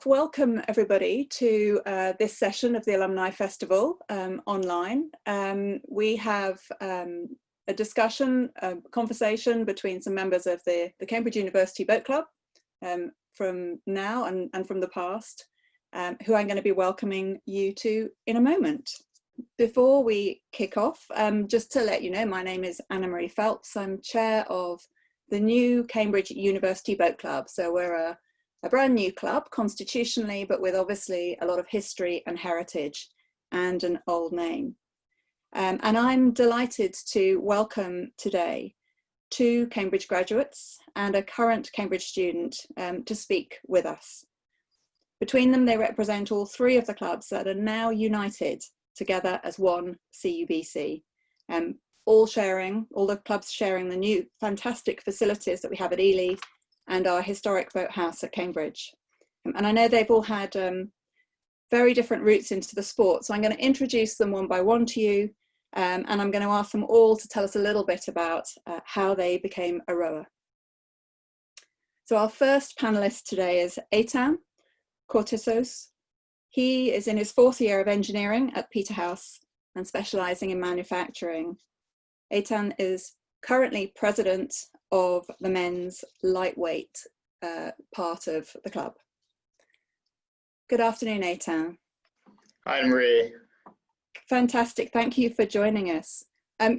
Welcome everybody to this session of the Alumni Festival online. We have a discussion, a conversation between some members of the Cambridge University Boat Club from now and from the past, who I'm going to be welcoming you to in a moment. Before we kick off, just to let you know, my name is Annamarie Phelps. I'm chair of the new Cambridge University Boat Club. So we're a brand new club constitutionally, but with obviously a lot of history and heritage and an old name. And I'm delighted to welcome today two Cambridge graduates and a current Cambridge student to speak with us. Between them, they represent all three of the clubs that are now united together as one CUBC. All the clubs sharing the new fantastic facilities that we have at Ely and our historic boathouse at Cambridge. And I know they've all had very different routes into the sport, so I'm going to introduce them one by one to you, and I'm going to ask them all to tell us a little bit about how they became a rower. So our first panelist today is Eitan Kortisos. He is in his fourth year of engineering at Peterhouse and specialising in manufacturing. Eitan is currently president of the men's lightweight part of the club. Good afternoon, Eitan. Hi, Marie. Fantastic, thank you for joining us.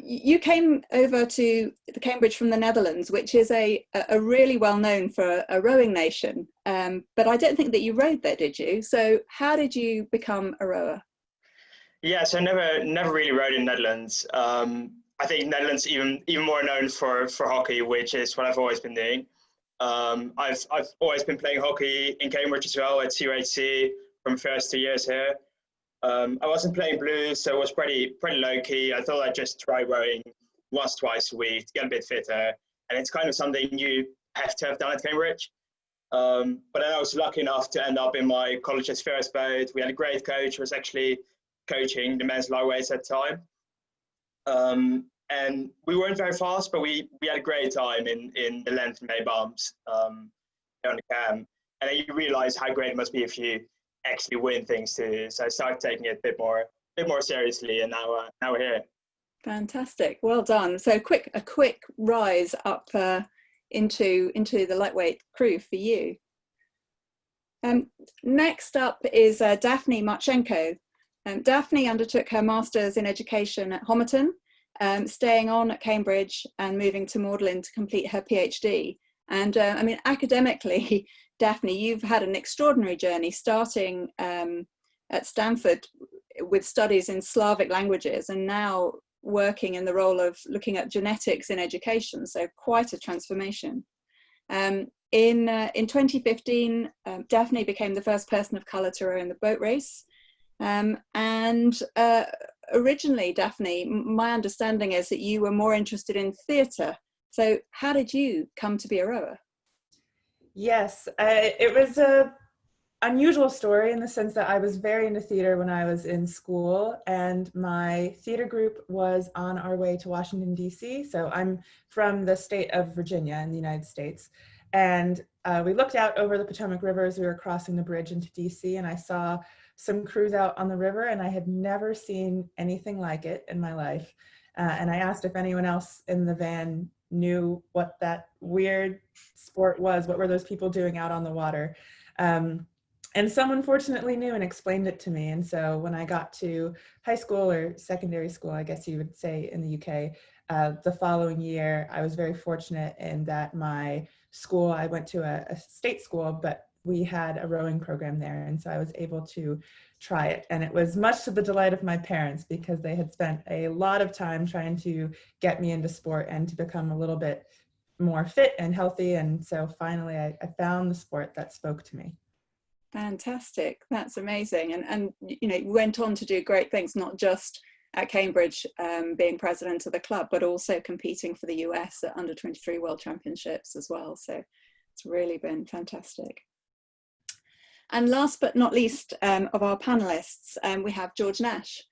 You came over to the Cambridge from the Netherlands, which is a really well known for a rowing nation, but I don't think that you rowed there, did you? So how did you become a rower? Yeah, so I never really rowed in Netherlands. I think Netherlands even more known for hockey, which is what I've always been doing. I've always been playing hockey in Cambridge as well at CUBC from the first 2 years here. I wasn't playing blues, so it was pretty low key. I thought I'd just try rowing once, twice a week to get a bit fitter, and it's kind of something you have to have done at Cambridge. But then I was lucky enough to end up in my college's first boat. We had a great coach who was actually coaching the men's lightweights at the time. And we weren't very fast, but we had a great time in the length and bay bumps on the cam. And then you realize how great it must be if you actually win things too. So I started taking it a bit more seriously, and now we're here. Fantastic, well done. So a quick rise up into the lightweight crew for you. Next up is Daphne Marchenko. Daphne undertook her Masters in Education at Homerton, staying on at Cambridge and moving to Magdalen to complete her PhD. And I mean, academically, Daphne, you've had an extraordinary journey, starting at Stanford with studies in Slavic languages and now working in the role of looking at genetics in education, so quite a transformation. In 2015, Daphne became the first person of colour to row in the boat race. Originally, Daphne, my understanding is that you were more interested in theatre. So how did you come to be a rower? Yes, it was an unusual story in the sense that I was very into theatre when I was in school, and my theatre group was on our way to Washington, D.C. So I'm from the state of Virginia in the United States. And we looked out over the Potomac River as we were crossing the bridge into D.C., and I saw some crews out on the river, and I had never seen anything like it in my life. And I asked if anyone else in the van knew what that weird sport was. What were those people doing out on the water? And someone fortunately knew and explained it to me. And so when I got to high school or secondary school, I guess you would say in the UK, the following year, I was very fortunate in that my school, I went to a state school, but we had a rowing program there, and so I was able to try it. And it was much to the delight of my parents, because they had spent a lot of time trying to get me into sport and to become a little bit more fit and healthy. And so finally I found the sport that spoke to me. Fantastic, that's amazing. And you know, you went on to do great things, not just at Cambridge being president of the club, but also competing for the US at under 23 World Championships as well. So it's really been fantastic. And last but not least of our panelists, we have George Nash.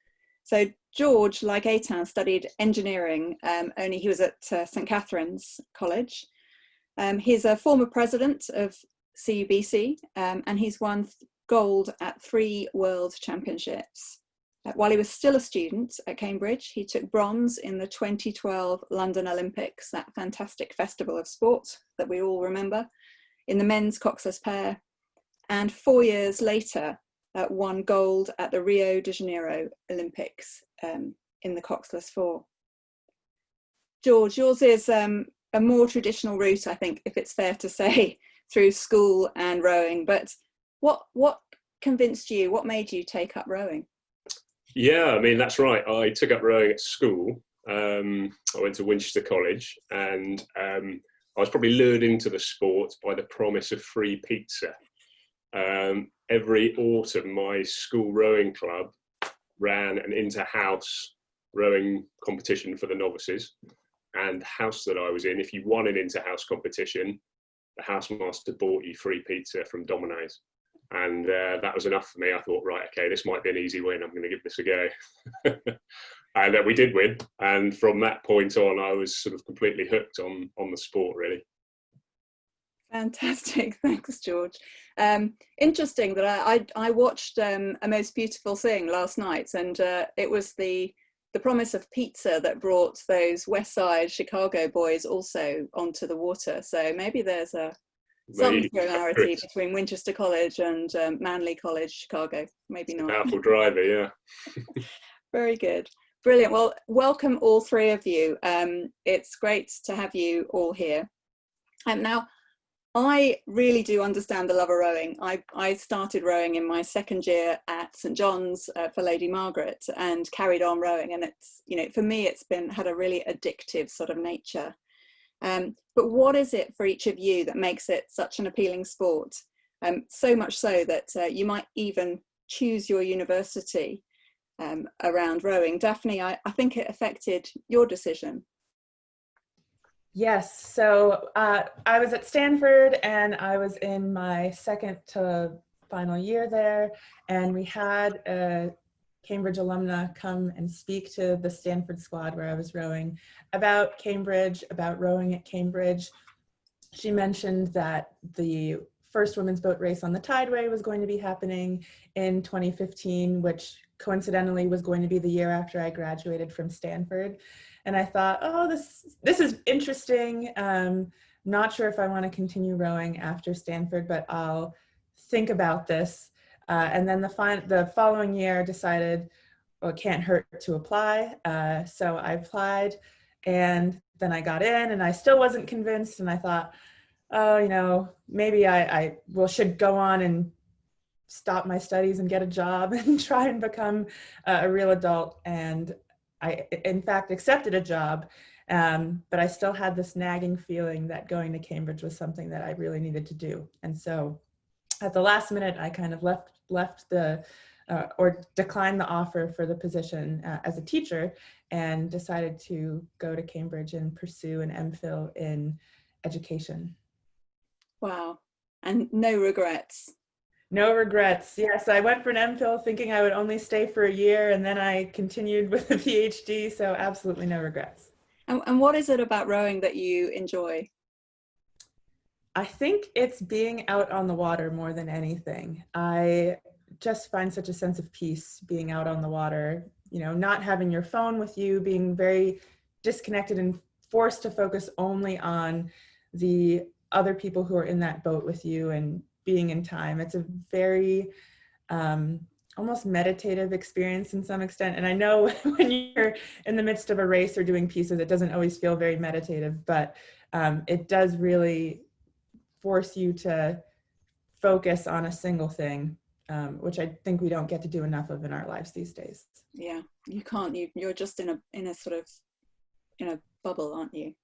So George, like Eitan, studied engineering, only he was at St. Catherine's College. He's a former president of CUBC, and he's won gold at 3 World Championships. While he was still a student at Cambridge, he took bronze in the 2012 London Olympics, that fantastic festival of sport that we all remember, in the men's coxless pair, and 4 years later won gold at the Rio de Janeiro Olympics in the coxless 4. George, yours is a more traditional route, I think, if it's fair to say, through school and rowing, but what convinced you, what made you take up rowing? Yeah, I mean, that's right. I took up rowing at school. I went to Winchester College, and I was probably lured into the sport by the promise of free pizza. Every autumn, my school rowing club ran an inter-house rowing competition for the novices, and the house that I was in, if you won an inter-house competition, the housemaster bought you free pizza from Domino's. And that was enough for me. I thought, right, okay, this might be an easy win. I'm going to give this a go. And we did win. And from that point on, I was sort of completely hooked on the sport, really. Fantastic. Thanks, George. Interesting that I watched A Most Beautiful Thing last night, and it was the promise of pizza that brought those West Side Chicago boys also onto the water. So maybe there's some similarity between Winchester College and Manly College, Chicago. Maybe not. Powerful driver, yeah. Very good. Brilliant. Well, welcome all three of you. It's great to have you all here. And now, I really do understand the love of rowing. I started rowing in my second year at St John's for Lady Margaret and carried on rowing. And it's, you know, for me, it's had a really addictive sort of nature. But what is it for each of you that makes it such an appealing sport? So much so that you might even choose your university around rowing. Daphne, I think it affected your decision. Yes, so I was at Stanford and I was in my second to final year there, and we had a Cambridge alumna come and speak to the Stanford squad where I was rowing about Cambridge, about rowing at Cambridge. She mentioned that the first women's boat race on the Tideway was going to be happening in 2015, which coincidentally was going to be the year after I graduated from Stanford. And I thought, oh, this is interesting. Not sure if I want to continue rowing after Stanford, but I'll think about this. And then the following year decided, well, it can't hurt to apply. So I applied, and then I got in, and I still wasn't convinced. And I thought, oh, you know, maybe I should go on and stop my studies and get a job and try and become a real adult. And I, in fact, accepted a job, but I still had this nagging feeling that going to Cambridge was something that I really needed to do. And so at the last minute, I kind of left or declined the offer for the position as a teacher and decided to go to Cambridge and pursue an MPhil in education. Wow. And no regrets? No regrets. Yes, I went for an MPhil thinking I would only stay for a year, and then I continued with a PhD, so absolutely no regrets. And what is it about rowing that you enjoy? I think it's being out on the water more than anything. I just find such a sense of peace being out on the water, you know, not having your phone with you, being very disconnected and forced to focus only on the other people who are in that boat with you and being in time. It's a very almost meditative experience in some extent. And I know when you're in the midst of a race or doing pieces, it doesn't always feel very meditative, but it does really force you to focus on a single thing, which I think we don't get to do enough of in our lives these days. Yeah, you can't. You're just in a sort of in a bubble, aren't you?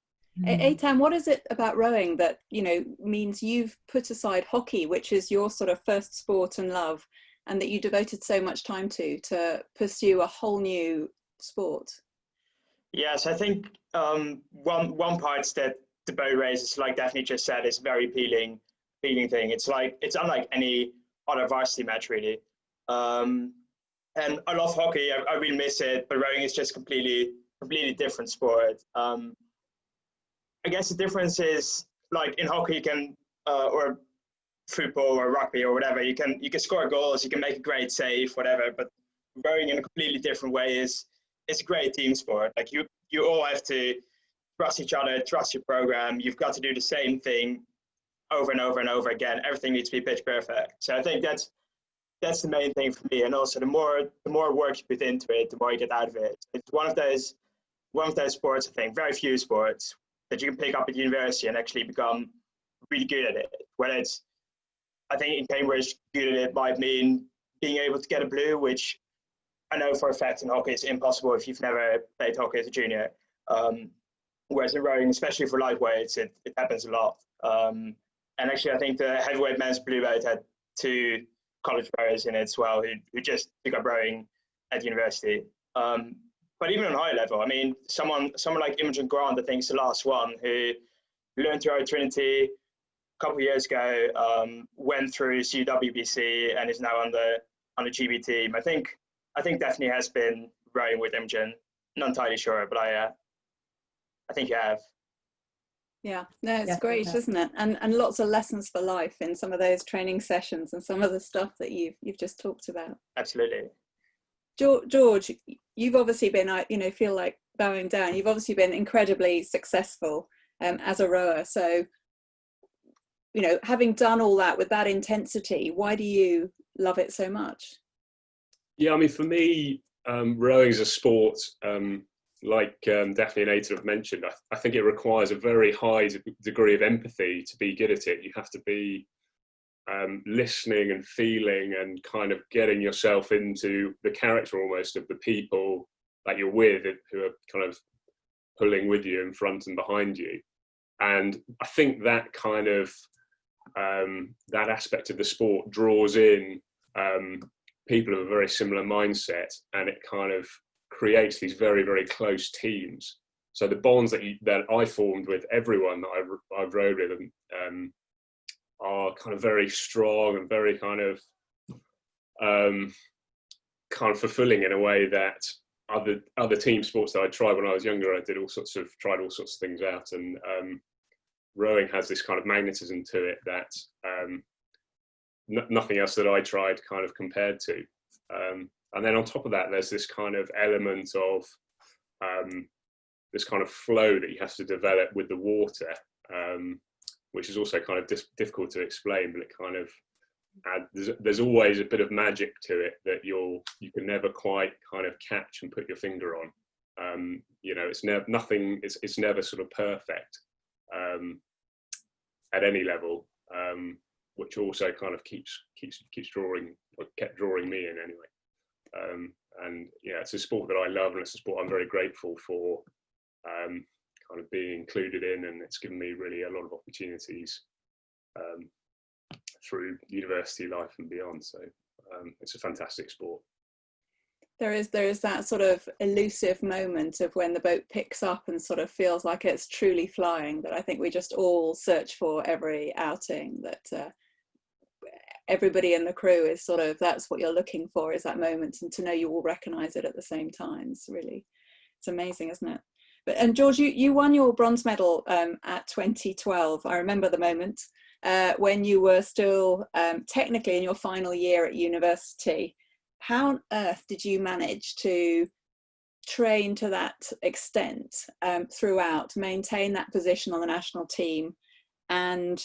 Mm-hmm. Eitan, what is it about rowing that, you know, means you've put aside hockey, which is your sort of first sport and love, and that you devoted so much time to pursue a whole new sport? Yes, I think one part that the boat race, like Daphne just said, is very appealing thing. It's unlike any other varsity match, really. And I love hockey. I really miss it, but rowing is just completely different sport. I guess the difference is, like in hockey, you can, or football or rugby or whatever. You can score goals, you can make a great save, whatever. But rowing in a completely different way is a great team sport. Like you all have to trust each other, trust your program. You've got to do the same thing over and over and over again. Everything needs to be pitch perfect. So I think that's the main thing for me. And also the more work you put into it, the more you get out of it. It's one of those sports, I think, very few sports that you can pick up at university and actually become really good at it. Whether it's, I think in Cambridge, good at it might mean being able to get a blue, which I know for a fact in hockey is impossible if you've never played hockey as a junior. Whereas in rowing, especially for lightweights, it happens a lot. And actually, I think the heavyweight men's blue belt had 2 college rowers in it as well who just took up rowing at university. But even on high level, I mean, someone like Imogen Grant, I think, is the last one who learned to row at Trinity a couple of years ago, went through CUBC and is now on the GB team. I think definitely has been rowing with Imogen. Not entirely sure, but I think you have. Yeah, no, it's great, isn't it? And lots of lessons for life in some of those training sessions and some of the stuff that you've just talked about. Absolutely. George, you've obviously been, feel like bowing down. You've obviously been incredibly successful as a rower. So, having done all that with that intensity, why do you love it so much? Yeah, I mean, for me, rowing is a sport, like Daphne and Aidan have mentioned. I think it requires a very high degree of empathy to be good at it. You have to be listening and feeling and kind of getting yourself into the character almost of the people that you're with, who are kind of pulling with you in front and behind you. And I think that kind of that aspect of the sport draws in people of a very similar mindset, and it kind of creates these very, very close teams. So the bonds that I formed with everyone that I've rowed with are kind of very strong and very kind of fulfilling in a way that other team sports that I tried when I was younger, I tried all sorts of things out, and rowing has this kind of magnetism to it that nothing else that I tried kind of compared to. And then on top of that, there's this kind of element of this kind of flow that you have to develop with the water, which is also kind of difficult to explain, but it kind of there's always a bit of magic to it that you can never quite kind of catch and put your finger on. It's never sort of perfect at any level, which also kind of keeps kept drawing me in anyway. And yeah, it's a sport that I love, and it's a sport I'm very grateful for kind of being included in, and it's given me really a lot of opportunities through university life and beyond. So it's a fantastic sport. There is that sort of elusive moment of when the boat picks up and sort of feels like it's truly flying, that I think we just all search for every outing, that everybody in the crew is sort of, that's what you're looking for, is that moment, and to know you all recognize it at the same time. It's amazing, isn't it? And George, you won your bronze medal at 2012. I remember the moment when you were still technically in your final year at university. How on earth did you manage to train to that extent throughout, maintain that position on the national team, and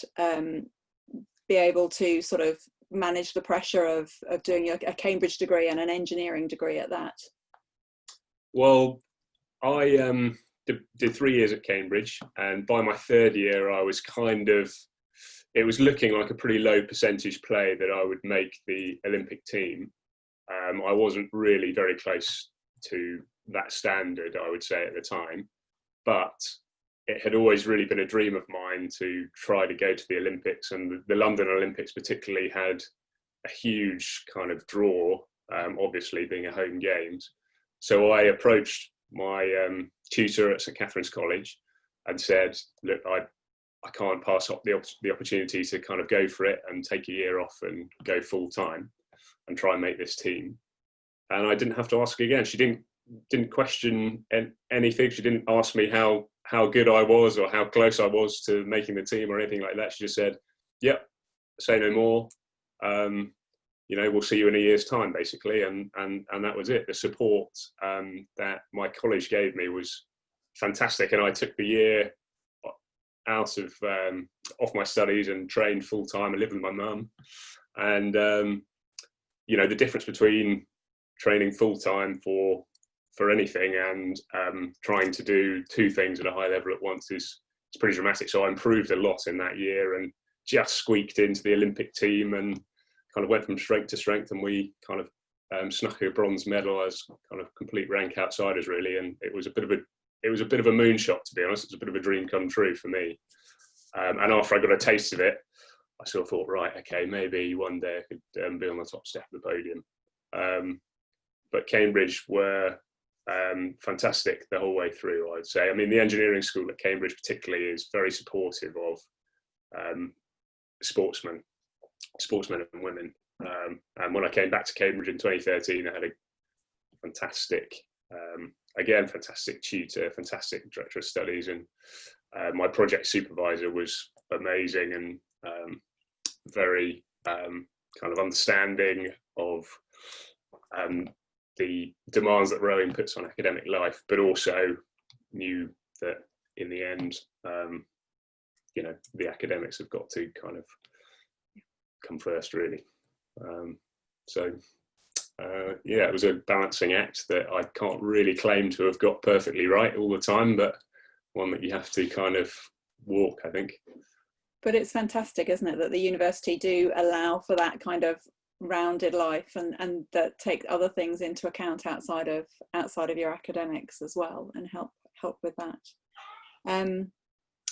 be able to sort of manage the pressure of doing a Cambridge degree and an engineering degree at that? Well, I did 3 years at Cambridge, and by my third year I was it was looking like a pretty low percentage play that I would make the Olympic team. I wasn't really very close to that standard, I would say, at the time, but it had always really been a dream of mine to try to go to the Olympics, and the London Olympics particularly had a huge kind of draw, obviously being a home games. So I approached my tutor at St Catherine's College and said, look, I can't pass up the opportunity to kind of go for it and take a year off and go full time and try and make this team. And I didn't have to ask again. She didn't question anything. She didn't ask me how good I was or how close I was to making the team or anything like that. She just said, yep, say no more. You know, we'll see you in a year's time, basically. And that was it. The support that my college gave me was fantastic. And I took the year out of off my studies and trained full time and lived with my mum. And you know, the difference between training full time for anything and trying to do two things at a high level at once is pretty dramatic. So I improved a lot in that year and just squeaked into the Olympic team and kind of went from strength to strength. And we kind of snuck a bronze medal as kind of complete rank outsiders, really. And it was a bit of a moonshot, to be honest. It was a bit of a dream come true for me. And after I got a taste of it, I sort of thought, right, okay, maybe one day I could be on the top step of the podium. But Cambridge were fantastic the whole way through, I'd say. I mean, the engineering school at Cambridge particularly is very supportive of sportsmen and women. And when I came back to Cambridge in 2013, I had a fantastic tutor, fantastic director of studies, and my project supervisor was amazing and very kind of understanding of the demands that rowing puts on academic life, but also knew that in the end, you know, the academics have got to kind of come first, really. Yeah, it was a balancing act that I can't really claim to have got perfectly right all the time, but one that you have to kind of walk, I think. But it's fantastic, isn't it, that the university do allow for that kind of rounded life and that take other things into account outside of your academics as well, and help with that.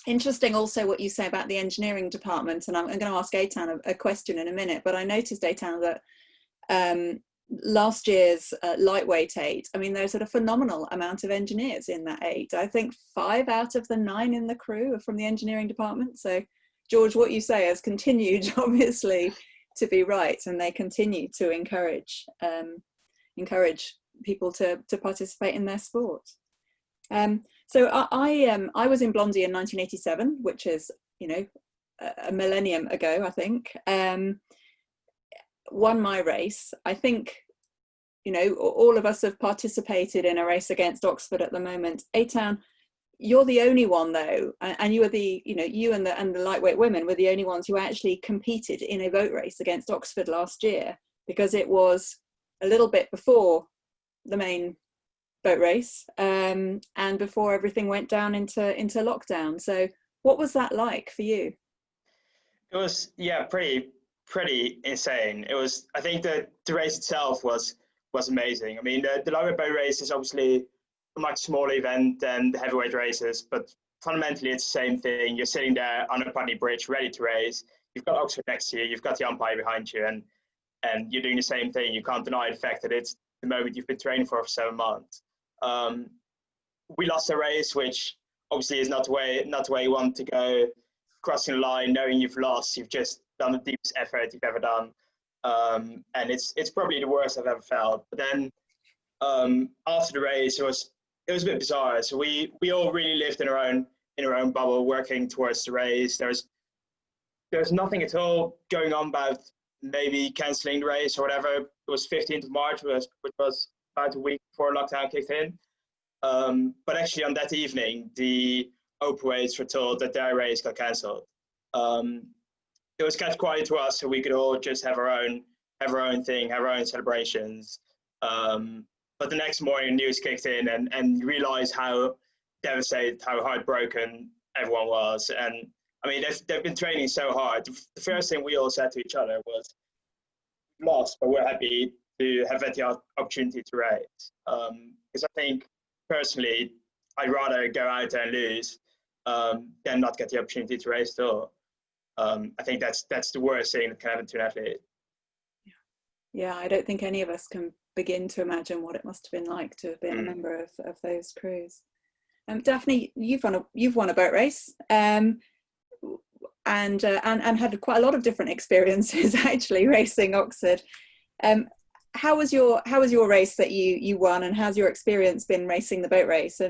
Interesting also what you say about the engineering department, and I'm going to ask Eitan a question in a minute, but I noticed, Eitan, that last year's lightweight 8, I mean, there's a phenomenal amount of engineers in that 8. I think 5 out of the 9 in the crew are from the engineering department. So George, what you say has continued obviously to be right, and they continue to encourage people to participate in their sport. So I was in Blondie in 1987, which is, you know, a millennium ago, I think. Won my race. I think, you know, all of us have participated in a race against Oxford at the moment. Eitan, you're the only one though, and you were the, you know, you and the lightweight women were the only ones who actually competed in a boat race against Oxford last year, because it was a little bit before the main boat race and before everything went down into lockdown. So what was that like for you? It was, yeah, pretty insane. It was, I think the race itself was amazing. I mean, the lightweight boat race is obviously a much smaller event than the heavyweight races, but fundamentally it's the same thing. You're sitting there on a Putney Bridge ready to race. You've got Oxford next to you, you've got the umpire behind you, and you're doing the same thing. You can't deny the fact that it's the moment you've been training for 7 months. We lost a race, which obviously is not the way you want to go. Crossing the line, knowing you've lost, you've just done the deepest effort you've ever done, and it's probably the worst I've ever felt. But then after the race, it was a bit bizarre. So we all really lived in our own bubble, working towards the race. There was nothing at all going on about maybe cancelling the race or whatever. It was 15th of March, which was about a week before lockdown kicked in. But actually on that evening, the open weights were told that their race got cancelled. It was kept quiet to us, so we could all just have our own thing, have our own celebrations. But the next morning, news kicked in, and you realised how devastated, how heartbroken everyone was. And I mean, they've been training so hard. The first thing we all said to each other was, "We've lost, but we're happy to have had the opportunity to race." Because I think personally, I'd rather go out there and lose than not get the opportunity to race at all. I think that's the worst thing that can happen to an athlete. Yeah, I don't think any of us can begin to imagine what it must have been like to have been a member of those crews. Daphne, you've won a boat race, and had quite a lot of different experiences actually racing Oxford. How was your race that you won, and how's your experience been racing the boat race?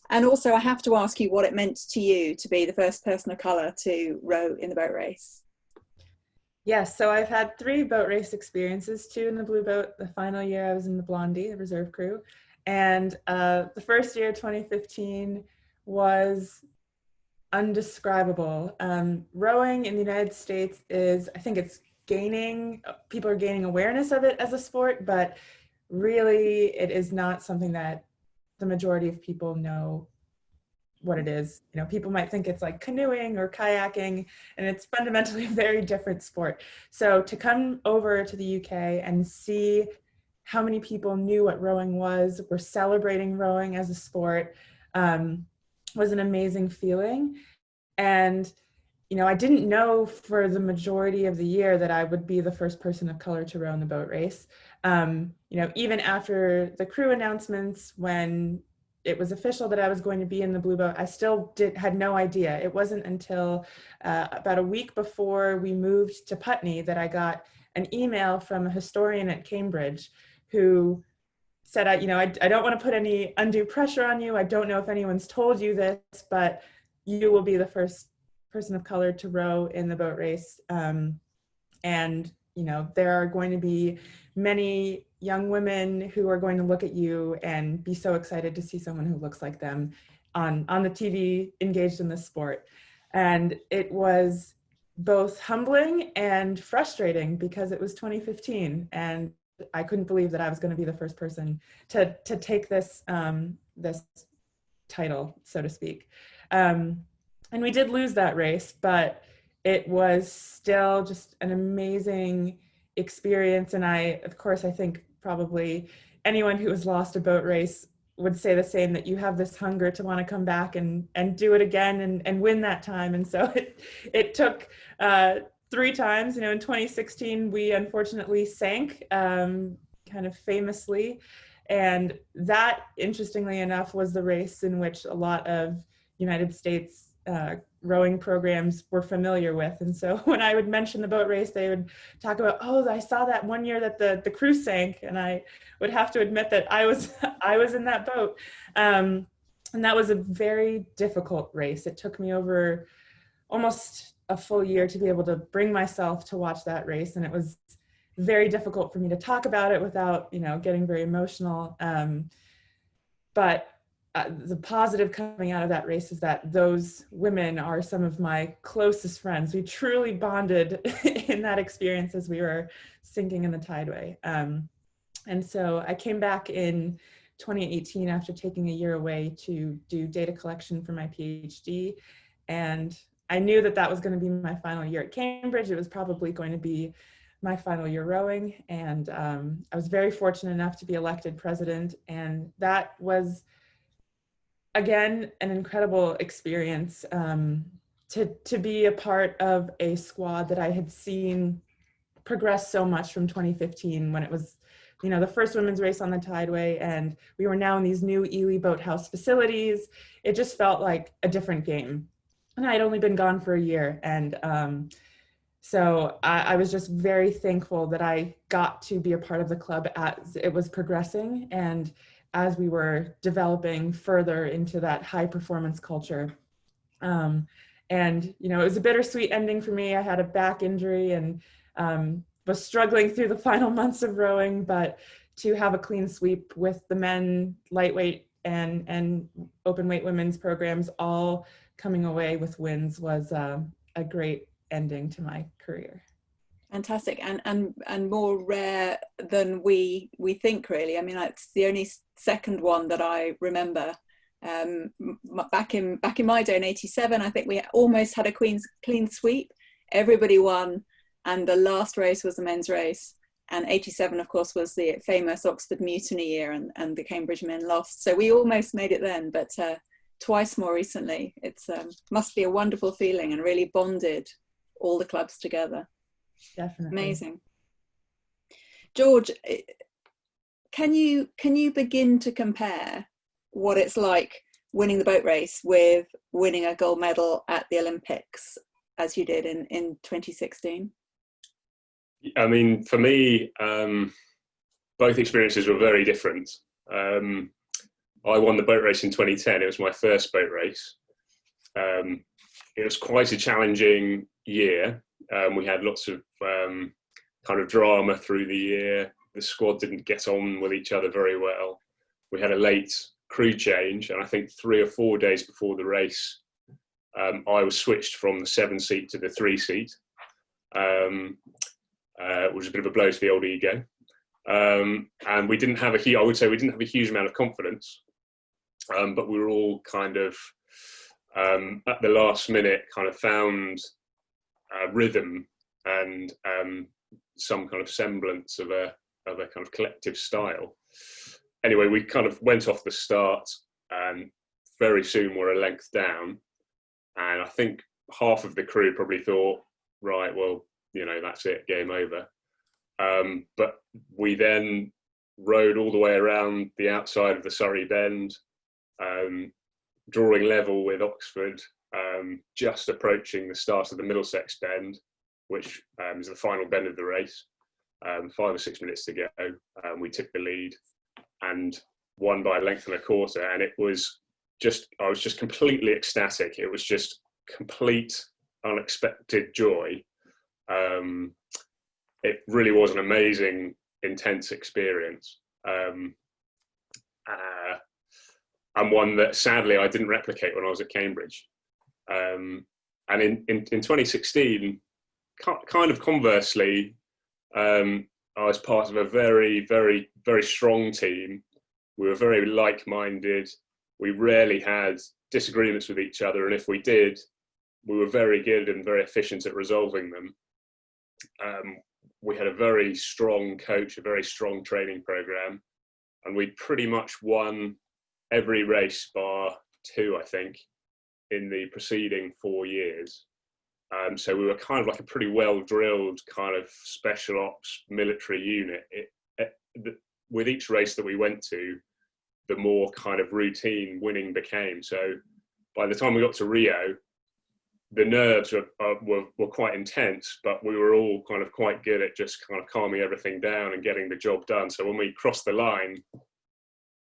And also I have to ask you what it meant to you to be the first person of colour to row in the boat race. Yes, so I've had 3 boat race experiences, 2 in the Blue Boat. The final year I was in the Blondie, the reserve crew. And the first year, 2015, was undescribable. Rowing in the United States is, I think it's people are gaining awareness of it as a sport, but really it is not something that the majority of people know what it is. You know, people might think it's like canoeing or kayaking, and it's fundamentally a very different sport. So to come over to the UK and see how many people knew what rowing was, were celebrating rowing as a sport, was an amazing feeling. And, you know, I didn't know for the majority of the year that I would be the first person of color to row in the boat race. You know, even after the crew announcements, when it was official that I was going to be in the Blue Boat, I still had no idea. It wasn't until about a week before we moved to Putney that I got an email from a historian at Cambridge who said, I don't want to put any undue pressure on you. I don't know if anyone's told you this, but you will be the first person of color to row in the boat race. And, you know, there are going to be many young women who are going to look at you and be so excited to see someone who looks like them on the TV engaged in this sport. And it was both humbling and frustrating because it was 2015 and I couldn't believe that I was going to be the first person to take this this title, so to speak. And we did lose that race, but it was still just an amazing experience. And I think probably anyone who has lost a boat race would say the same, that you have this hunger to want to come back and do it again and win that time. And so it took 3 times. You know, in 2016, we unfortunately sank, kind of famously. And that, interestingly enough, was the race in which a lot of United States rowing programs were familiar with. And so when I would mention the boat race, they would talk about, oh, I saw that one year that the crew sank. And I would have to admit that I was in that boat. And that was a very difficult race. It took me over almost a full year to be able to bring myself to watch that race. And it was very difficult for me to talk about it without, you know, getting very emotional. But the positive coming out of that race is that those women are some of my closest friends. We truly bonded in that experience as we were sinking in the tideway. And so I came back in 2018 after taking a year away to do data collection for my PhD. And I knew that that was going to be my final year at Cambridge. It was probably going to be my final year rowing. And I was very fortunate enough to be elected president. And that was, again, an incredible experience to be a part of a squad that I had seen progress so much from 2015 when it was, you know, the first women's race on the tideway, and we were now in these new Ely Boathouse facilities. It just felt like a different game. And I had only been gone for a year. And so I was just very thankful that I got to be a part of the club as it was progressing and as we were developing further into that high performance culture. And, you know, it was a bittersweet ending for me. I had a back injury and was struggling through the final months of rowing, but to have a clean sweep with the men, lightweight and open weight women's programs all coming away with wins was a great ending to my career. Fantastic, and more rare than we think, really. I mean, it's the only second one that I remember. Back in my day in '87, I think we almost had a clean sweep. Everybody won, and the last race was the men's race. And '87, of course, was the famous Oxford Mutiny year, and the Cambridge men lost. So we almost made it then, but twice more recently. It's must be a wonderful feeling, and really bonded all the clubs together. Definitely. Amazing. George, can you begin to compare what it's like winning the boat race with winning a gold medal at the Olympics as you did in 2016? I mean, for me, both experiences were very different. I won the boat race in 2010. It was my first boat race. It was quite a challenging year. We had lots of kind of drama through the year. The squad didn't get on with each other very well. We had a late crew change, and I think 3 or 4 days before the race, I was switched from the 7-seat to the 3-seat, which was a bit of a blow to the old ego. And we didn't have I would say we didn't have a huge amount of confidence, but we were all kind of at the last minute kind of found rhythm and some kind of semblance of a kind of collective style. Anyway, we kind of went off the start, and very soon we're a length down, and I think half of the crew probably thought, right, well, you know, that's it, game over. But we then rode all the way around the outside of the Surrey Bend, drawing level with Oxford, just approaching the start of the Middlesex Bend, which is the final bend of the race. 5 or 6 minutes to go. We took the lead and won by a length and a quarter. And it was just, I was just completely ecstatic. It was just complete, unexpected joy. It really was an amazing, intense experience. And one that sadly I didn't replicate when I was at Cambridge. And in 2016, kind of conversely, I was part of a very, very, very strong team. We were very like-minded. We rarely had disagreements with each other, and if we did, we were very good and very efficient at resolving them. We had a very strong coach, a very strong training program, and we pretty much won every race bar 2, I think, in the preceding 4 years. So we were kind of like a pretty well-drilled kind of special ops military unit. With each race that we went to, the more kind of routine winning became. So by the time we got to Rio, the nerves were quite intense, but we were all kind of quite good at just kind of calming everything down and getting the job done. So when we crossed the line,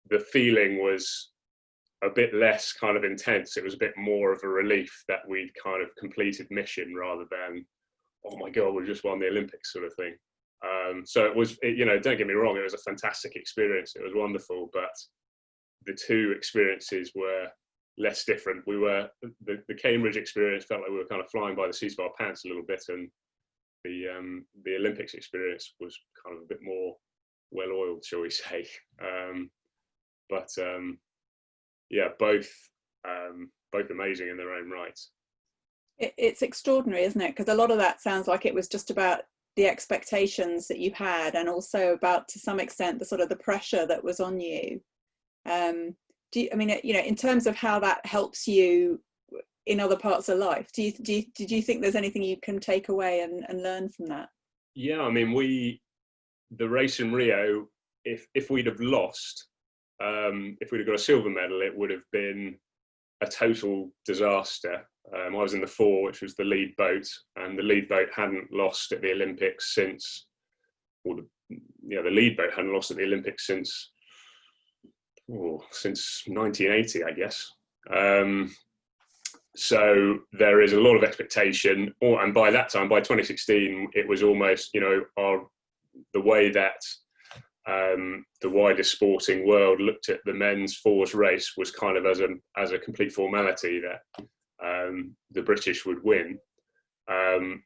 the feeling was a bit less kind of intense. It was a bit more of a relief that we'd kind of completed mission rather than, oh my God, we just won the Olympics sort of thing. So it was, you know, don't get me wrong, it was a fantastic experience. It was wonderful, but the two experiences were less different. We were, the Cambridge experience felt like we were kind of flying by the seats of our pants a little bit, and the Olympics experience was kind of a bit more well-oiled, shall we say. Yeah, both amazing in their own right. It's extraordinary, isn't it? Because a lot of that sounds like it was just about the expectations that you had, and also about, to some extent, the sort of the pressure that was on you. I mean, you know, in terms of how that helps you in other parts of life, did you think there's anything you can take away and learn from that? Yeah, I mean, the race in Rio, if we'd have lost, if we'd have got a silver medal, it would have been a total disaster. I was in the 4, which was the lead boat, and the lead boat hadn't lost at the Olympics since, the lead boat hadn't lost at the Olympics since 1980, I guess. So there is a lot of expectation, and by that time, by 2016, it was almost, you know, the way that the wider sporting world looked at the men's 4s race was kind of as a complete formality that the British would win.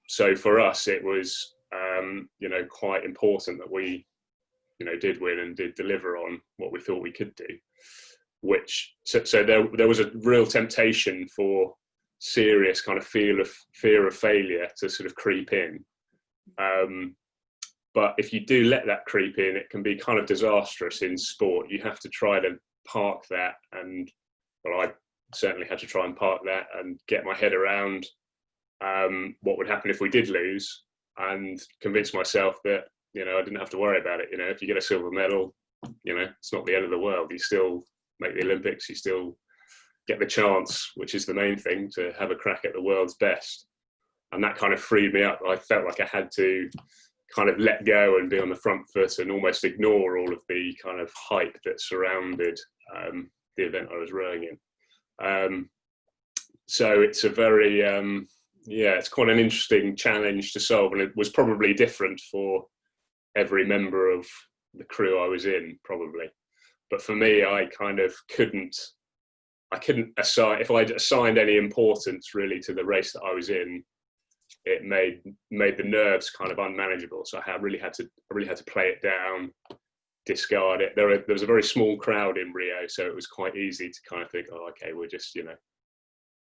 So for us, it was you know, quite important that we, you know, did win and did deliver on what we thought we could do. So there was a real temptation for serious kind of fear of failure to sort of creep in. But if you do let that creep in, it can be kind of disastrous in sport. You have to try to park that, and well, I certainly had to try and park that and get my head around what would happen if we did lose, and convince myself that, you know, I didn't have to worry about it. You know, if you get a silver medal, you know, it's not the end of the world. You still make the Olympics, you still get the chance, which is the main thing, to have a crack at the world's best. And that kind of freed me up. I felt like I had to kind of let go and be on the front foot and almost ignore all of the kind of hype that surrounded the event I was rowing in. So it's a very, it's quite an interesting challenge to solve, and it was probably different for every member of the crew I was in, probably. But for me, I kind of couldn't assign, if I'd assigned any importance really to the race that I was in, it made the nerves kind of unmanageable. So I really had to play it down, discard it. There was a very small crowd in Rio, so it was quite easy to kind of think, oh, okay, we're just,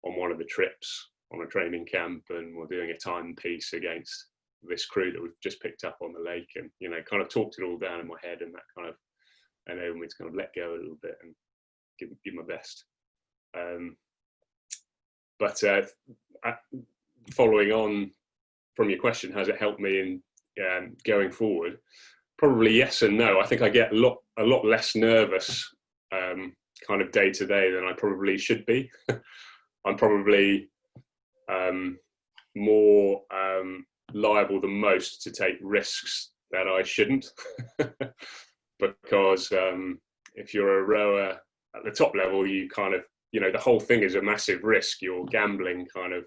on one of the trips on a training camp, and we're doing a timepiece against this crew that we've just picked up on the lake, and kind of talked it all down in my head, and that kind of enabled me to kind of let go a little bit and give my best. But following on from your question, has it helped me in going forward? Probably yes and no. I think I get a lot less nervous kind of day to day than I probably should be. I'm probably more liable than most to take risks that I shouldn't, because if you're a rower at the top level, you kind of, the whole thing is a massive risk. You're gambling kind of,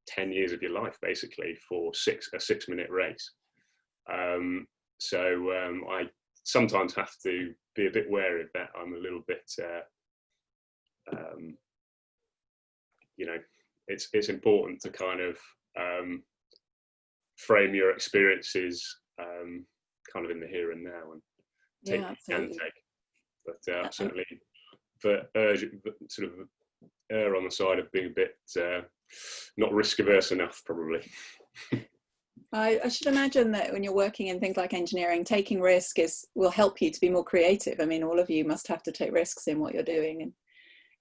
10 years of your life basically for a 6-minute race. So I sometimes have to be a bit wary of that. I'm a little bit, it's important to kind of frame your experiences kind of in the here and now, and take what you can take. But certainly sort of err on the side of being a bit not risk averse enough, probably. I should imagine that when you're working in things like engineering, taking risk will help you to be more creative. I mean, all of you must have to take risks in what you're doing, and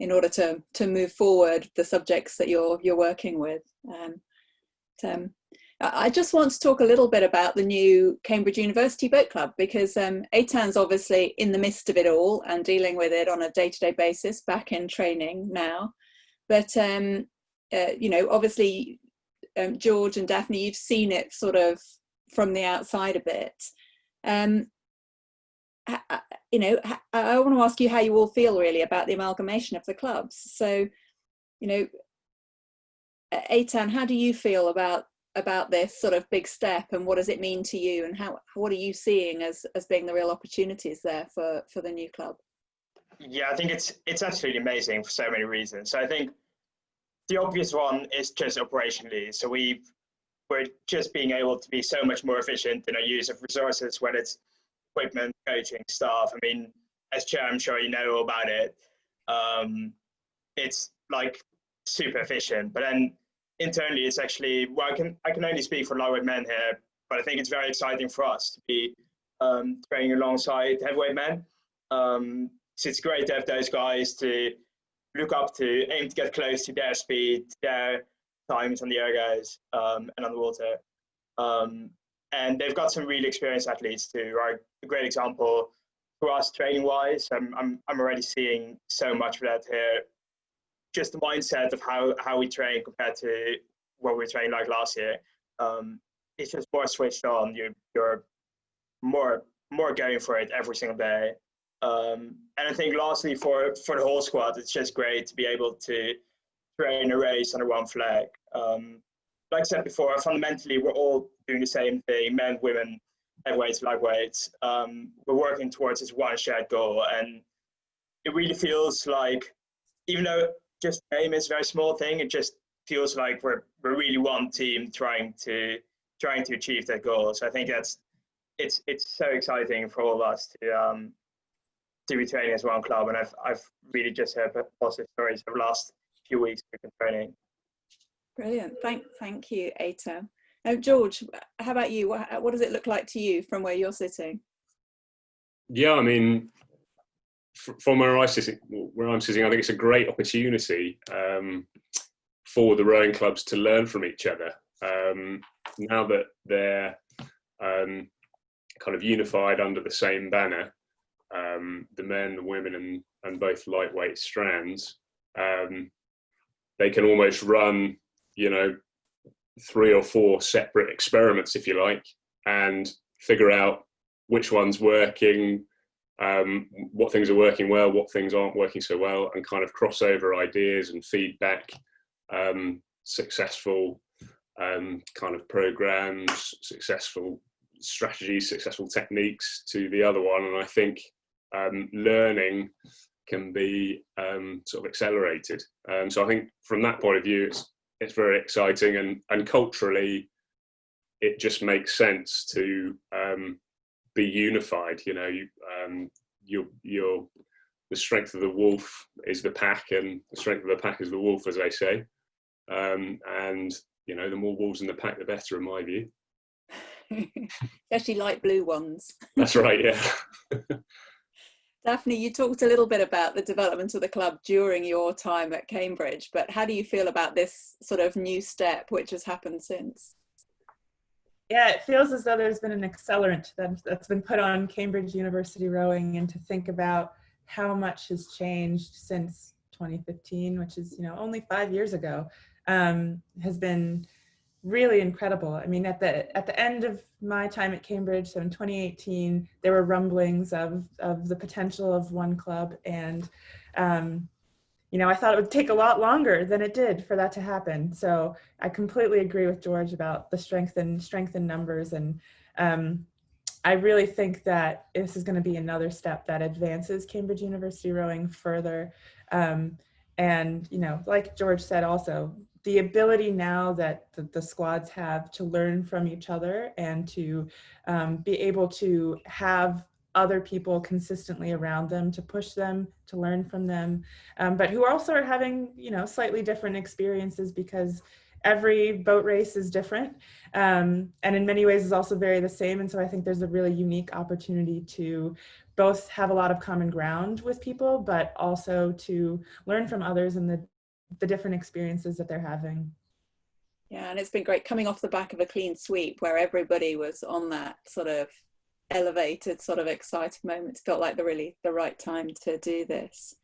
in order to move forward the subjects that you're working with. I just want to talk a little bit about the new Cambridge University Boat Club, because Eitan's obviously in the midst of it all and dealing with it on a day-to-day basis, back in training now. But obviously, George and Daphne, you've seen it sort of from the outside a bit. I want to ask you how you all feel really about the amalgamation of the clubs. So, Eitan, how do you feel about this sort of big step, and what does it mean to you, and what are you seeing as being the real opportunities there for the new club? Yeah, I think it's absolutely amazing for so many reasons. So I think the obvious one is just operationally. So we're just being able to be so much more efficient in our use of resources, whether it's equipment, coaching, staff. I mean, as chair, I'm sure you know all about it. It's like super efficient, but then internally, it's actually, well, I can only speak for lightweight men here, but I think it's very exciting for us to be training alongside heavyweight men. So it's great to have those guys to look up to, aim to get close to their speed, their times on the ergos and on the water. And they've got some really experienced athletes too, right? A great example for us training wise. I'm already seeing so much of that here. Just the mindset of how we train compared to what we were training like last year. It's just more switched on. You're more going for it every single day. And I think lastly for the whole squad, it's just great to be able to train a race under one flag. Like I said before, fundamentally we're all doing the same thing: men, women, heavyweights, lightweights. We're working towards this one shared goal, and it really feels like, even though just name is a very small thing, it just feels like we're really one team trying to achieve that goal. So I think it's so exciting for all of us to be training as one club, and I've really just heard positive stories over the last few weeks we've been training. Brilliant, thank you, Eitan. Now, George, how about you? What does it look like to you from where you're sitting? Yeah, I mean, from where I'm sitting, I think it's a great opportunity for the rowing clubs to learn from each other. Now that they're kind of unified under the same banner, the men, the women, and both lightweight strands, they can almost run, 3 or 4 separate experiments, if you like, and figure out which one's working, what things are working well, what things aren't working so well, and kind of cross over ideas and feedback successful kind of programs, successful strategies, successful techniques to the other one. And I think learning can be sort of accelerated. So I think from that point of view, it's very exciting, and culturally, it just makes sense to be unified. You know, the strength of the wolf is the pack, and the strength of the pack is the wolf, as they say. And you know, the more wolves in the pack, the better, in my view. Especially light blue ones. That's right, yeah. Daphne, you talked a little bit about the development of the club during your time at Cambridge, but how do you feel about this sort of new step which has happened since? Yeah, it feels as though there's been an accelerant that's been put on Cambridge University rowing, and to think about how much has changed since 2015, which is, you know, only 5 years ago, has been really incredible. I mean, at the end of my time at Cambridge, so in 2018, there were rumblings of the potential of one club, and you know, I thought it would take a lot longer than it did for that to happen. So I completely agree with George about the strength in numbers, and I really think that this is going to be another step that advances Cambridge University rowing further. And you know, like George said, also the ability now that the squads have to learn from each other, and to be able to have other people consistently around them to push them, to learn from them, but who also are having, you know, slightly different experiences, because every boat race is different, and in many ways is also very the same. And so I think there's a really unique opportunity to both have a lot of common ground with people, but also to learn from others and the different experiences that they're having. Yeah, and it's been great coming off the back of a clean sweep where everybody was on that sort of elevated, sort of excited moment. It felt like the right time to do this.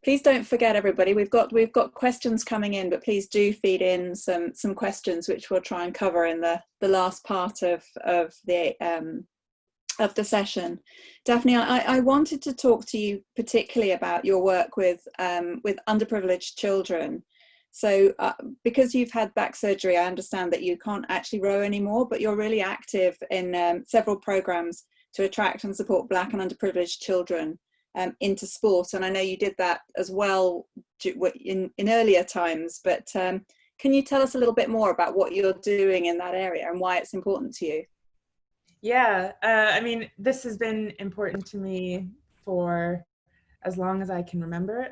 Please don't forget, everybody, we've got questions coming in, but please do feed in some questions which we'll try and cover in the last part of the session. Daphne, I wanted to talk to you particularly about your work with underprivileged children. So because you've had back surgery, I understand that you can't actually row anymore, but you're really active in several programs to attract and support Black and underprivileged children into sport. And I know you did that as well in earlier times, but can you tell us a little bit more about what you're doing in that area and why it's important to you? Yeah, I mean, this has been important to me for as long as I can remember.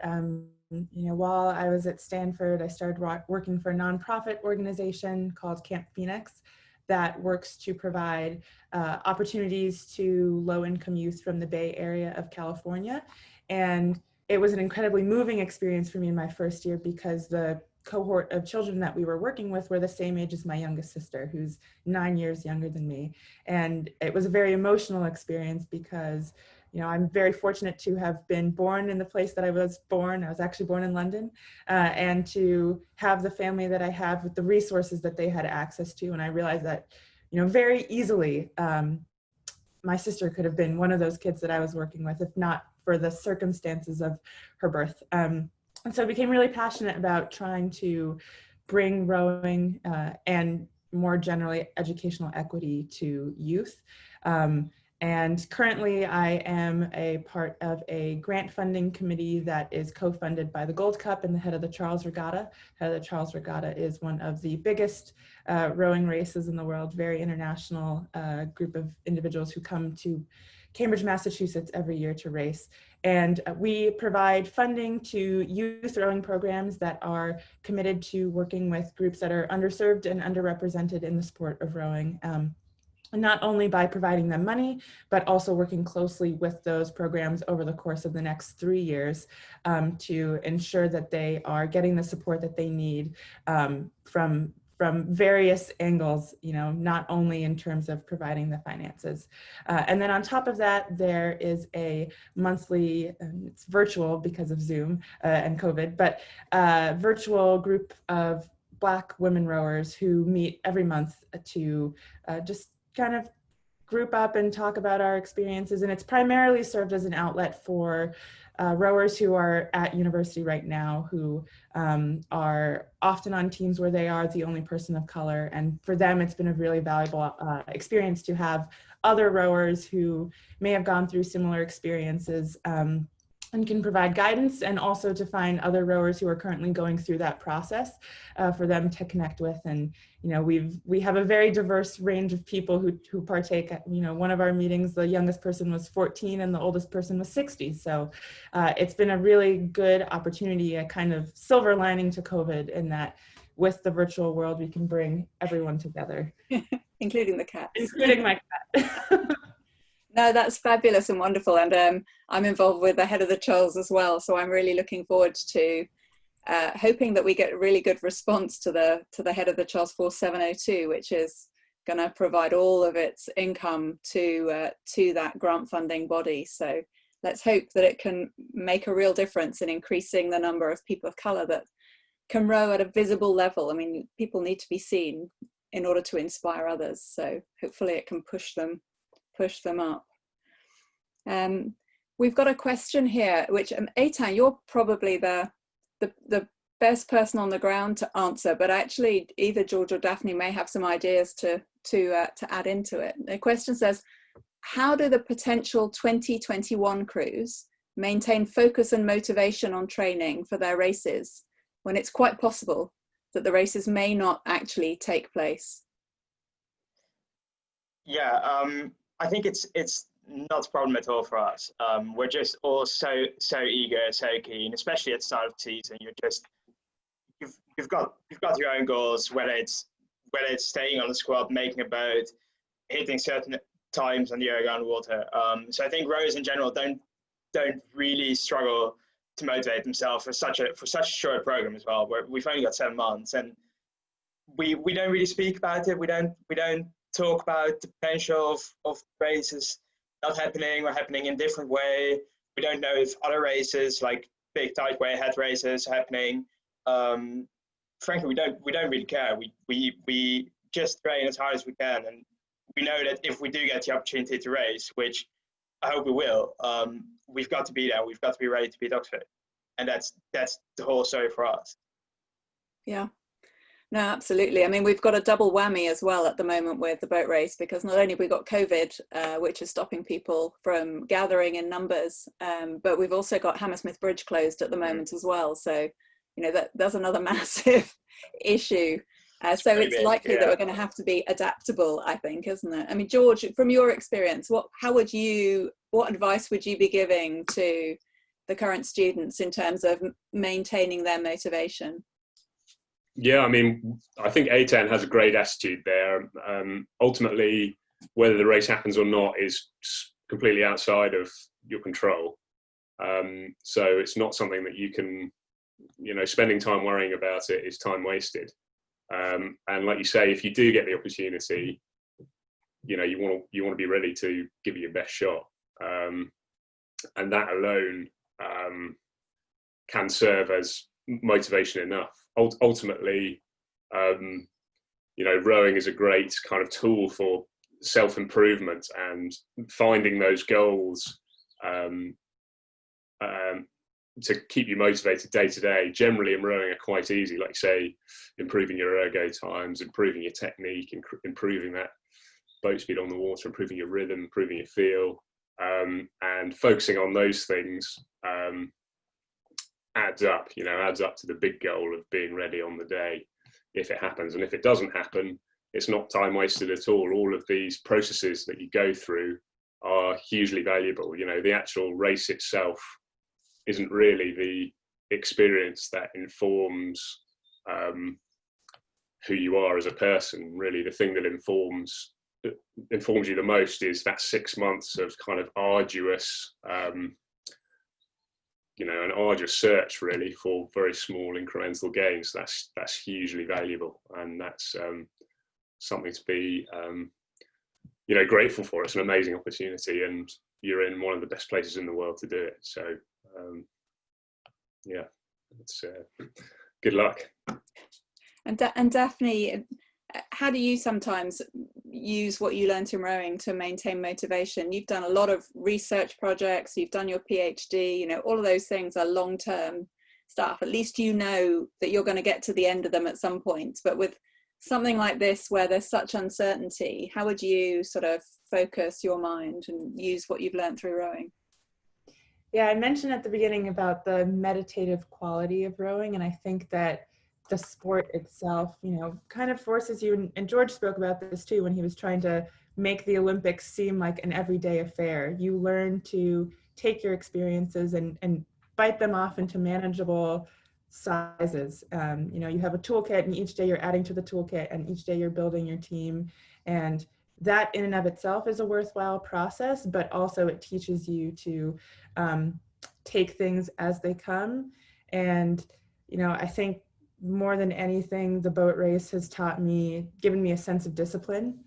You know, while I was at Stanford, I started working for a nonprofit organization called Camp Phoenix that works to provide opportunities to low-income youth from the Bay Area of California. And it was an incredibly moving experience for me in my first year, because the cohort of children that we were working with were the same age as my youngest sister, who's 9 years younger than me. And it was a very emotional experience because, you know, I'm very fortunate to have been born in the place that I was born. I was actually born in London, and to have the family that I have with the resources that they had access to. And I realized that, you know, very easily, my sister could have been one of those kids that I was working with, if not for the circumstances of her birth. And so I became really passionate about trying to bring rowing and more generally educational equity to youth. And currently I am a part of a grant funding committee that is co-funded by the Gold Cup and the head of the Charles Regatta. Head of the Charles Regatta is one of the biggest rowing races in the world, very international group of individuals who come to Cambridge, Massachusetts every year to race. And we provide funding to youth rowing programs that are committed to working with groups that are underserved and underrepresented in the sport of rowing. Not only by providing them money, but also working closely with those programs over the course of the next 3 years to ensure that they are getting the support that they need from various angles, you know, not only in terms of providing the finances. And then on top of that, there is a monthly, it's virtual because of Zoom and COVID, but virtual group of Black women rowers who meet every month to just kind of group up and talk about our experiences, and it's primarily served as an outlet for rowers who are at university right now, who are often on teams where they are the only person of color. And for them, it's been a really valuable experience to have other rowers who may have gone through similar experiences and can provide guidance, and also to find other rowers who are currently going through that process for them to connect with. And we have a very diverse range of people who partake. One of our meetings, the youngest person was 14 and the oldest person was 60. So it's been a really good opportunity, a kind of silver lining to COVID, in that with the virtual world we can bring everyone together, including the cats, including my cat. No, that's fabulous and wonderful. And I'm involved with the head of the Charles as well. So I'm really looking forward to hoping that we get a really good response to the head of the Charles 4702, which is going to provide all of its income to that grant funding body. So let's hope that it can make a real difference in increasing the number of people of colour that can row at a visible level. I mean, people need to be seen in order to inspire others. So hopefully it can push them up. We've got a question here, which Eitan, you're probably the best person on the ground to answer, but actually either George or Daphne may have some ideas to add into it. The question says, how do the potential 2021 crews maintain focus and motivation on training for their races when it's quite possible that the races may not actually take place? Yeah, I think it's not a problem at all for us. We're just all so eager, so keen, especially at the start of the season. You've got your own goals, whether it's staying on the squad, making a boat, hitting certain times on the around water. So I think rowers in general don't really struggle to motivate themselves for such a short program as well, where we've only got 7 months, and we don't really speak about it. We don't talk about the potential of races not happening or happening in a different way. We don't know if other races, like big tideway head races, are happening. Frankly, we don't really care. We just train as hard as we can, and we know that if we do get the opportunity to race, which I hope we will, we've got to be there. We've got to be ready to beat Oxford, and that's the whole story for us. Yeah. No, absolutely. I mean, we've got a double whammy as well at the moment with the boat race, because not only have we got COVID, which is stopping people from gathering in numbers, but we've also got Hammersmith Bridge closed at the moment as well. So, that's another massive issue. So it's likely that we're going to have to be adaptable, I think, isn't it? I mean, George, from your experience, what advice would you be giving to the current students in terms of maintaining their motivation? Yeah, I mean, I think A10 has a great attitude there. Ultimately, whether the race happens or not is completely outside of your control. So it's not something that you can, spending time worrying about it is time wasted. And like you say, if you do get the opportunity, you want to be ready to give it your best shot. And that alone can serve as motivation enough. Ultimately, rowing is a great kind of tool for self-improvement and finding those goals to keep you motivated day to day. Generally in rowing are quite easy, like say, improving your ergo times, improving your technique, improving that boat speed on the water, improving your rhythm, improving your feel, and focusing on those things adds up to the big goal of being ready on the day if it happens. And if it doesn't happen, it's not time wasted at all. All of these processes that you go through are hugely valuable. The actual race itself isn't really the experience that informs who you are as a person. Really, the thing that informs you the most is that 6 months of kind of arduous an arduous search really for very small incremental gains. That's hugely valuable, and that's something to be grateful for. It's an amazing opportunity, and you're in one of the best places in the world to do it. So it's good luck. And Daphne, how do you sometimes use what you learned in rowing to maintain motivation? You've done a lot of research projects, you've done your PhD, you know, all of those things are long-term stuff. At least you know that you're going to get to the end of them at some point. But with something like this where there's such uncertainty, how would you sort of focus your mind and use what you've learned through rowing? Yeah, I mentioned at the beginning about the meditative quality of rowing, and I think that the sport itself, you know, kind of forces you, and George spoke about this too when he was trying to make the Olympics seem like an everyday affair. You learn to take your experiences and bite them off into manageable sizes. You know, you have a toolkit, and each day you're adding to the toolkit, and each day you're building your team. And that in and of itself is a worthwhile process, but also it teaches you to take things as they come. And, you know, I think more than anything, the boat race has given me a sense of discipline,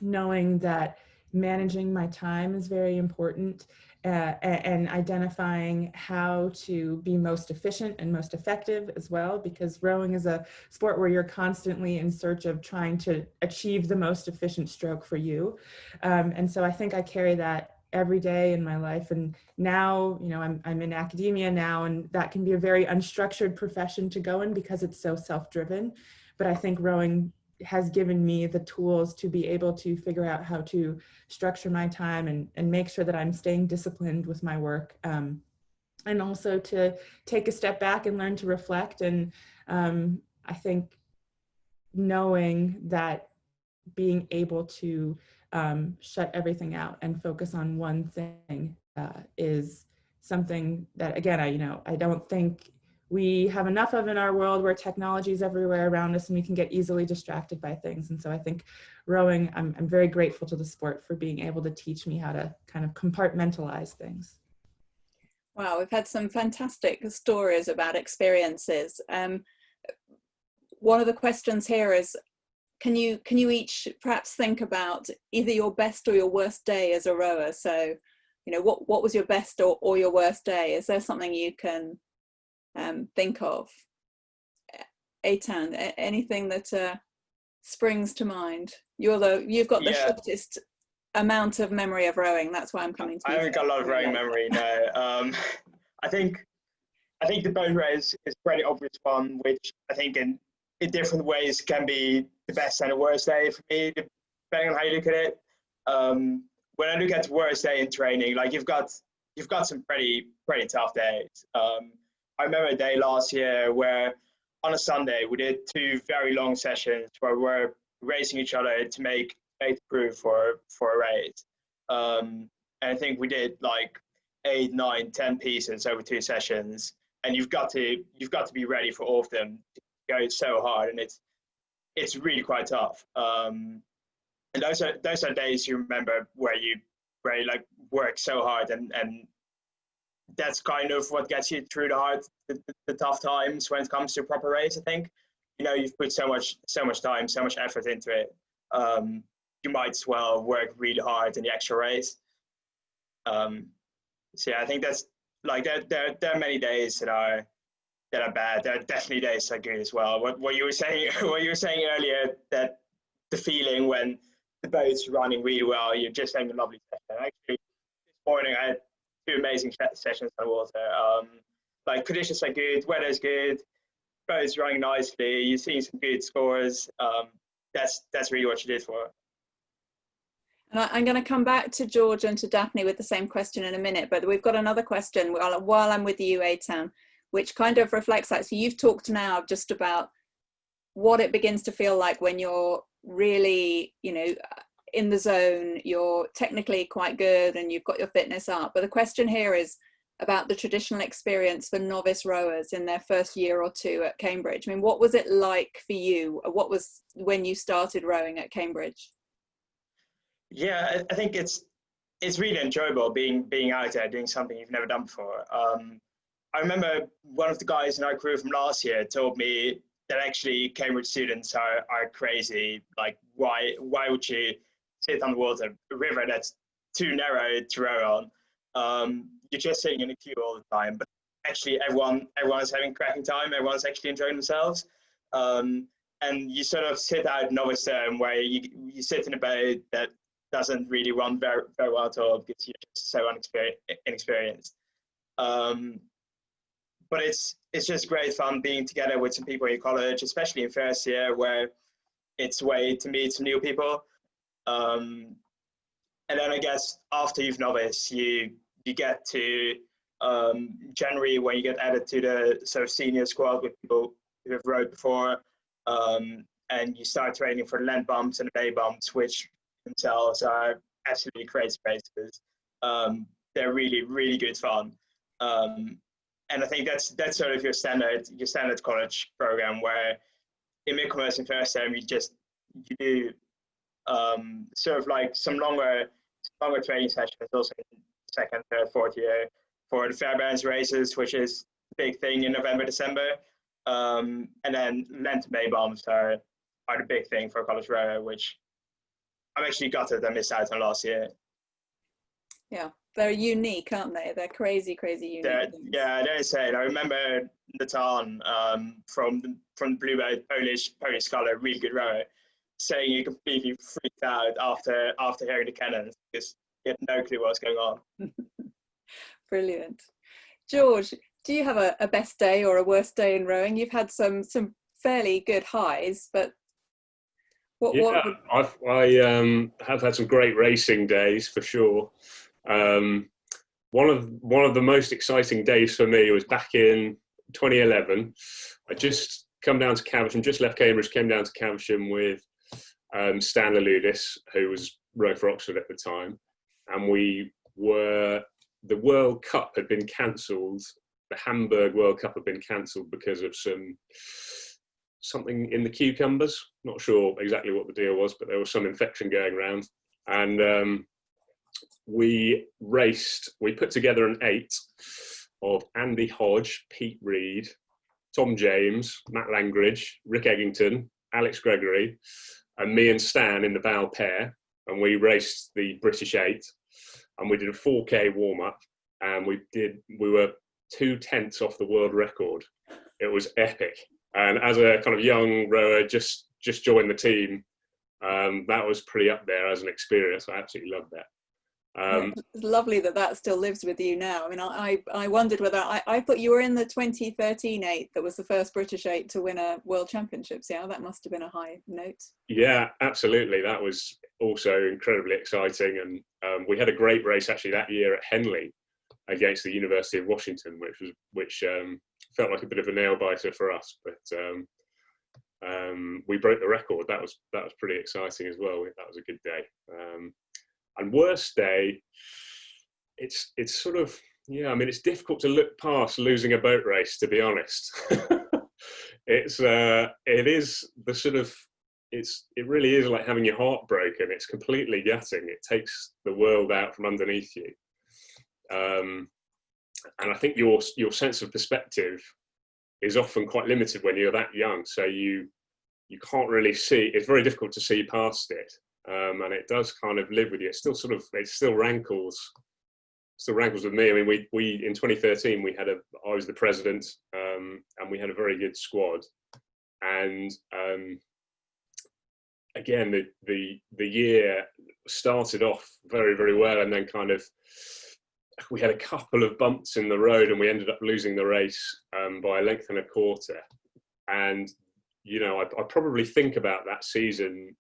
knowing that managing my time is very important, and identifying how to be most efficient and most effective as well, because rowing is a sport where you're constantly in search of trying to achieve the most efficient stroke for you. And so I think I carry that every day in my life. And now, you know, I'm in academia now, and that can be a very unstructured profession to go in because it's so self-driven. But I think rowing has given me the tools to be able to figure out how to structure my time and make sure that I'm staying disciplined with my work, and also to take a step back and learn to reflect. And I think knowing that being able to shut everything out and focus on one thing is something that, again, I don't think we have enough of in our world, where technology is everywhere around us and we can get easily distracted by things. And so I think rowing, I'm very grateful to the sport for being able to teach me how to kind of compartmentalize things. Wow, we've had some fantastic stories about experiences. One of the questions here is, can you each perhaps think about either your best or your worst day as a rower? So, you know, what was your best or your worst day? Is there something you can think of? Eitan, anything that springs to mind? You've got the shortest amount of memory of rowing. That's why I'm coming to you. I haven't got a lot of rowing memory, no. I think the boat race is a pretty obvious one, which I think in different ways can be the best and the worst day for me, depending on how you look at it. When I look at the worst day in training, like you've got some pretty tough days. I remember a day last year where on a Sunday we did 2 very long sessions where we're racing each other to make the proof for a race. And I think we did like 8, 9, 10 pieces over 2 sessions, and you've got to be ready for all of them to go so hard, and it's really quite tough. And those are days you remember where you like work so hard, and that's kind of what gets you through the tough times when it comes to a proper race. I think, you know, you've put so much time, so much effort into it. You might as well work really hard in the actual race. So yeah, I think that's like there are many days that are bad. There are definitely days that are good as well. What you were saying earlier, that the feeling when the boat's running really well, you're just having a lovely session. Actually, this morning I had 2 amazing sessions on the water. Like conditions are good, weather's good, boat's running nicely, you're seeing some good scores. That's really what you did for it. And I'm going to come back to George and to Daphne with the same question in a minute, but we've got another question while I'm with you, Eitan, which kind of reflects that. So you've talked now just about what it begins to feel like when you're really, you know, in the zone, you're technically quite good and you've got your fitness up. But the question here is about the traditional experience for novice rowers in their first year or 2 at Cambridge. I mean, what was it like for you? What was when you started rowing at Cambridge? Yeah, I think it's really enjoyable being out there doing something you've never done before. I remember one of the guys in our crew from last year told me that actually Cambridge students are crazy. Like, why would you sit on the water, a river that's too narrow to row on? You're just sitting in a queue all the time. But actually, everyone's having a cracking time. Everyone's actually enjoying themselves. and you sort of sit out novice term where you sit in a boat that doesn't really run very, very well at all because you're just so inexperienced. But it's just great fun being together with some people in college, especially in first year, where it's a way to meet some new people. And then I guess after you've novice, you get to January when you get added to the sort of senior squad with people who have rowed before, and you start training for the land bumps and the bay bumps, which themselves are absolutely crazy races. They're really, really good fun. And I think that's sort of your standard college program, where in mid-commerce and first term you do sort of like some longer training sessions also in second, third, fourth year for the Fairbairns races, which is a big thing in November, December. And then Lent and Bay bumps are the big thing for a college rower, which I'm actually gutted I missed out on last year. Yeah, they're unique, aren't they? They're crazy, crazy unique. Yeah, I don't say it. I remember Natan from the Blue Boat, Polish scholar, really good rower, saying he completely freaked out after hearing the cannons because he had no clue what was going on. Brilliant. George, do you have a best day or a worst day in rowing? You've had some fairly good highs, but I have had some great racing days for sure. One of the most exciting days for me was back in 2011. I just come down to Caversham, just left Cambridge, came down to Caversham with Stan Laludis, who was rowing for Oxford at the time, and the World Cup had been cancelled. The Hamburg World Cup had been cancelled because of something in the cucumbers. Not sure exactly what the deal was, but there was some infection going around. And we put together an 8 of Andy Hodge, Pete Reed, Tom James, Matt Langridge, Rick Eggington, Alex Gregory, and me and Stan in the bow pair. And we raced the British 8, and we did a 4K warm-up, and we were 2/10 off the world record. It was epic. And as a kind of young rower, just joined the team, that was pretty up there as an experience. I absolutely loved that. It's lovely that still lives with you now. I mean, I wondered whether I thought you were in the 2013 8 that was the first British 8 to win a World Championships. Yeah, that must have been a high note. Yeah, absolutely. That was also incredibly exciting, and we had a great race actually that year at Henley against the University of Washington, which felt like a bit of a nail biter for us, but we broke the record. That was pretty exciting as well. That was a good day. And worst day, it's sort of, yeah, I mean, it's difficult to look past losing a boat race, to be honest. It really is like having your heart broken. It's completely gutting. It takes the world out from underneath you. And I think your sense of perspective is often quite limited when you're that young. So you can't really see, it's very difficult to see past it. And it does kind of live with you. It still rankles with me. I mean, we in 2013 I was the president, and we had a very good squad. And again, the year started off very, very well, and then kind of we had a couple of bumps in the road, and we ended up losing the race by a length and a quarter. And you know, I probably think about that season,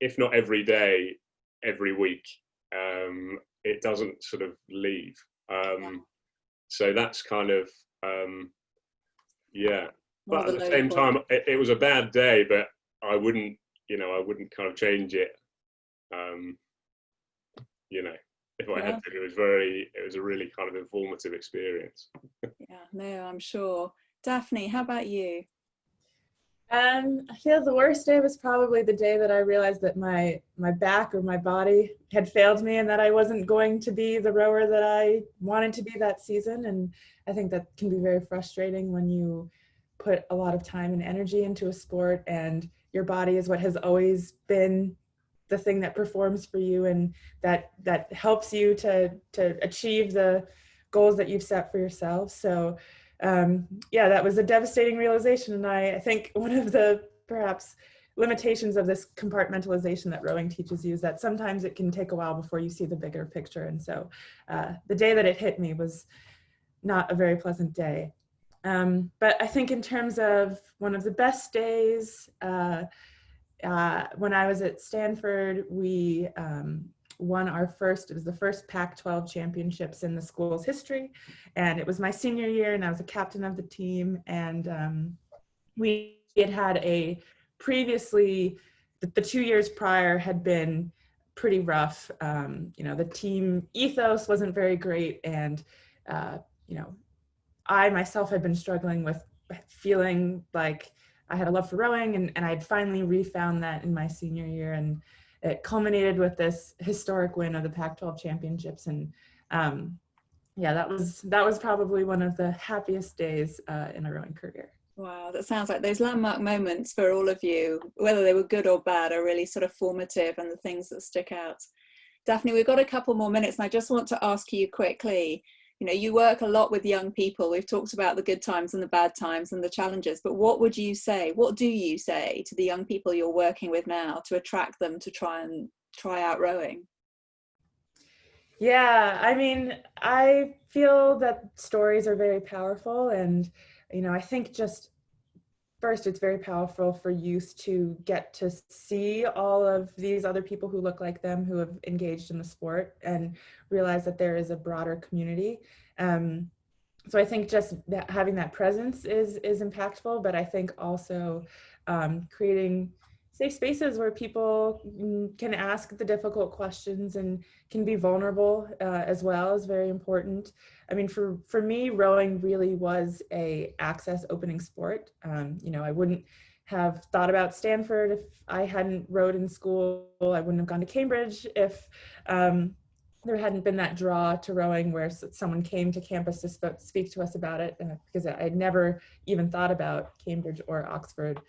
if not every day, every week. It doesn't sort of leave. So that's kind of, yeah. But at the same time, it was a bad day, but I wouldn't kind of change it. You know, if I had to, it was a really kind of informative experience. Yeah, no, I'm sure. Daphne, how about you? I feel the worst day was probably the day that I realized that my back or my body had failed me and that I wasn't going to be the rower that I wanted to be that season. And I think that can be very frustrating when you put a lot of time and energy into a sport and your body is what has always been the thing that performs for you and that helps you to achieve the goals that you've set for yourself. So yeah, that was a devastating realization. And I think one of the perhaps limitations of this compartmentalization that rowing teaches you is that sometimes it can take a while before you see the bigger picture. And so the day that it hit me was not a very pleasant day. But I think in terms of one of the best days, when I was at Stanford, we won our first, it was the first Pac-12 championships in the school's history. And it was my senior year and I was a captain of the team. And we had a previously, the 2 years prior had been pretty rough. You know, the team ethos wasn't very great. And, you know, I myself had been struggling with feeling like I had a love for rowing, and I'd finally refound that in my senior year, and it culminated with this historic win of the Pac-12 championships. And yeah, that was probably one of the happiest days in a rowing career. Wow, that sounds like those landmark moments for all of you, whether they were good or bad, are really sort of formative and the things that stick out. Daphne, we've got a couple more minutes, and I just want to ask you quickly, you know, you work a lot with young people. We've talked about the good times and the bad times and the challenges, but what do you say to the young people you're working with now to attract them to try out rowing? Yeah, I mean, I feel that stories are very powerful, and, you know, I think just first, it's very powerful for youth to get to see all of these other people who look like them, who have engaged in the sport, and realize that there is a broader community. So I think just having that presence is impactful, but I think also creating safe spaces where people can ask the difficult questions and can be vulnerable as well is very important. I mean, for me, rowing really was a access opening sport. You know, I wouldn't have thought about Stanford if I hadn't rowed in school. I wouldn't have gone to Cambridge if there hadn't been that draw to rowing where someone came to campus to speak to us about it, because I had never even thought about Cambridge or Oxford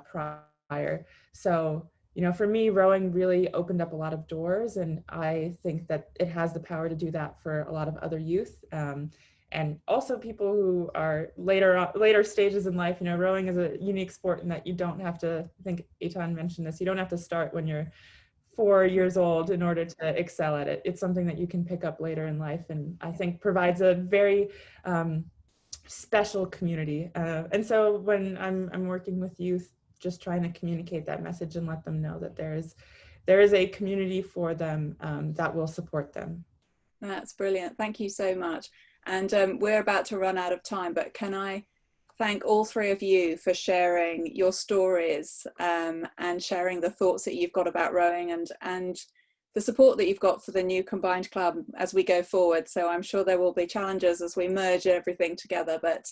prior. So, you know, for me, rowing really opened up a lot of doors, and I think that it has the power to do that for a lot of other youth, and also people who are later stages in life. You know, rowing is a unique sport in that you don't have to, I think Eitan mentioned this, you don't have to start when you're 4 years old in order to excel at it. It's something that you can pick up later in life, and I think provides a very special community. And so when I'm working with youth, just trying to communicate that message and let them know that there is a community for them that will support them. That's brilliant. Thank you so much. And we're about to run out of time, but can I thank all three of you for sharing your stories and sharing the thoughts that you've got about rowing and the support that you've got for the new combined club as we go forward. So I'm sure there will be challenges as we merge everything together, but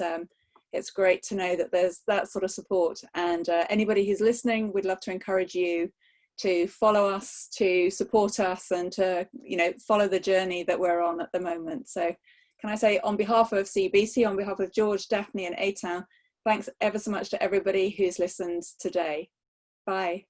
it's great to know that there's that sort of support. And anybody who's listening, we'd love to encourage you to follow us, to support us, and to, you know, follow the journey that we're on at the moment. So can I say, on behalf of CUBC, on behalf of George, Daphne and Eitan, thanks ever so much to everybody who's listened today. Bye.